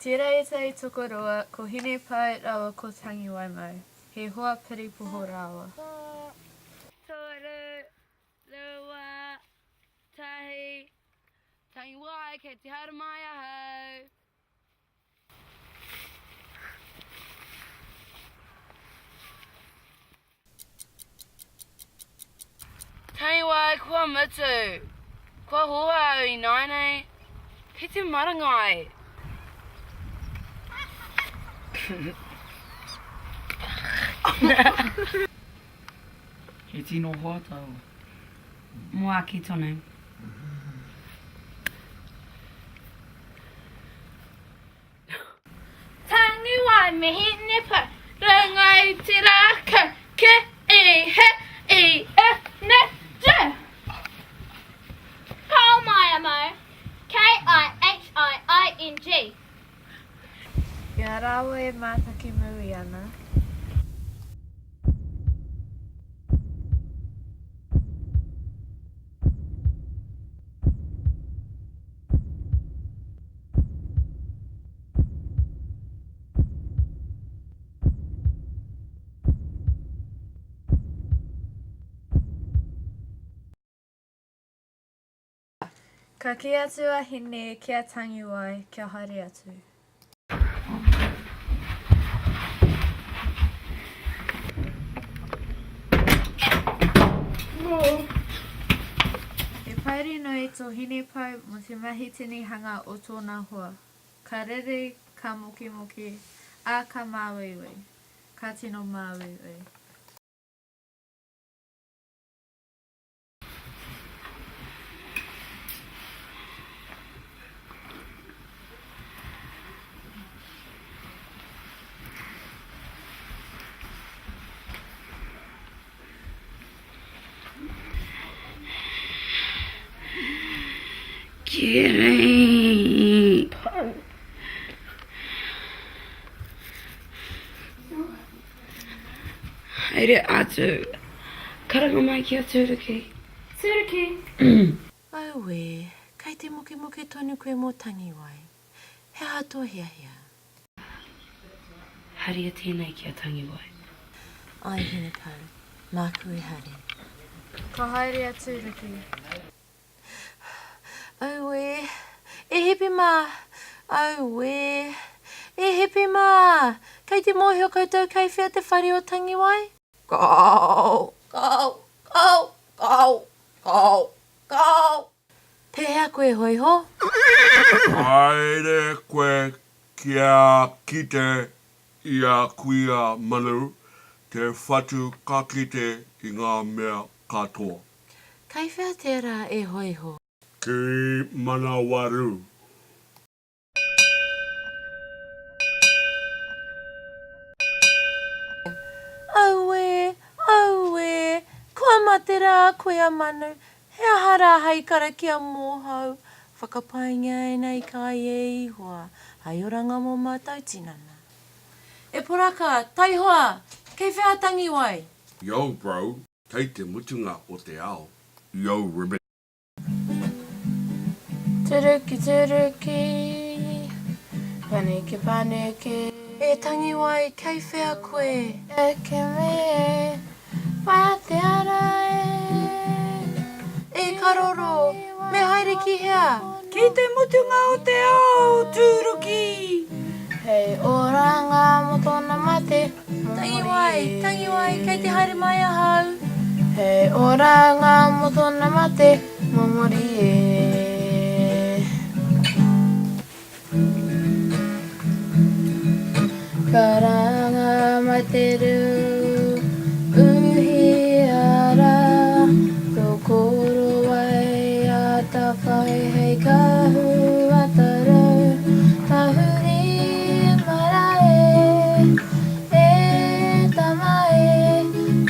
Te Rangitawaea Takurua ko Hine Parata-Walker ko Tangiwai-Mo. He hoa piri puho rawa. Toru, Lua, Tahi, Tangiwai ke te Hinemaia hau. Tangiwai kua mutu, kua hoa au I nainei, ki te marangai. He tino hoa tau. Mua ki tonu. Tangiwai me Hine-Pou, rangai te raka, ke he I ne je. Hinemaia Mo, Kihiing. Ia rawa e mātaki mui ana. Ka ki atu a hine kia Tangiwai kia haere atu. E pairi noi tō Hine-Pou mo te mahi tini hanga o tōna hoa. Ka rere, ka moki moki, a ka māweiwei. Ka tino māweiwei. Kidding. Haere atu. Karanga mai ki a Turuki. Turuki. Auwe, kai te moke moke tonu koe mō Tangiwai. He hatoa hia hia. Haere tēnei ki a Tangiwai. Ai Hine-Pou, māku e hare. Ka haere a Turuki. Auwe, e hepi mā. Auwe, e hepi mā. Kei te mohi o koutou kai whia te whare o Tangiwai. Go, go, go, go, go, go. Pehea koe hoi ho. Haere koe kia kite I a kuia manu, te whatu ka kite I ngā mea katoa. Kai whia tērā e hoi ho. Ki mana waru. Auwe, auwe, kua mate rā koe a manu. He ahara hei kara kia mōhau. Whakapainga e nei kai e ihoa. Hai oranga mō mātou tinana. E poraka, tai hoa, kei whea Tangiwai. Yo bro, kei te mutunga o te ao. Yo ribbon. Turuki Turuki, Paneke Paneke. E Tangiwai, kei whea koe. E ke me, whai te ara E karoro, me haere ki hea. Ki te mutunga o te ao, Turuki. Hei oranga mo tōna mate. Tangiwai, Tangiwai, kei te haere mai a hau. Hei oranga mo tōna mate. Momori e. Karanga materu uhi ara Tokoro wai a ta whai hei kahu ataru Tahuri marae E tamae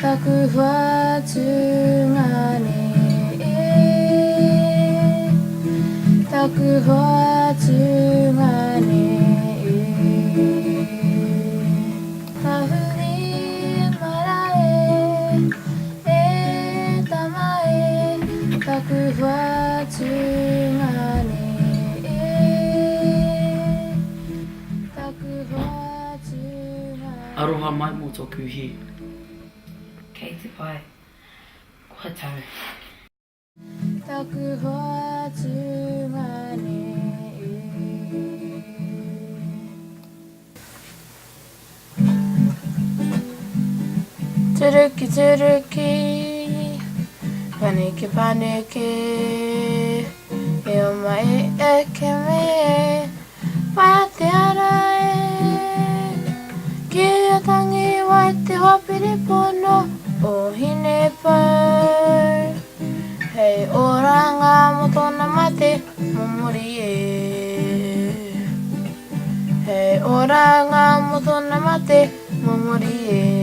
Taku whatu ngane Taku whatu ngane Taku whatu ngane aroha mai mō tōku hi. Kei te pai. Kua tau. Taku hoa tūmane Turuki turuki Paneke paneke E o mai e ke me Pai te ara e Ki a Tangiwai te hopiri pono O Hine-Pou Hei oranga mo tōna mate momori e Hei oranga mo tōna mate momori e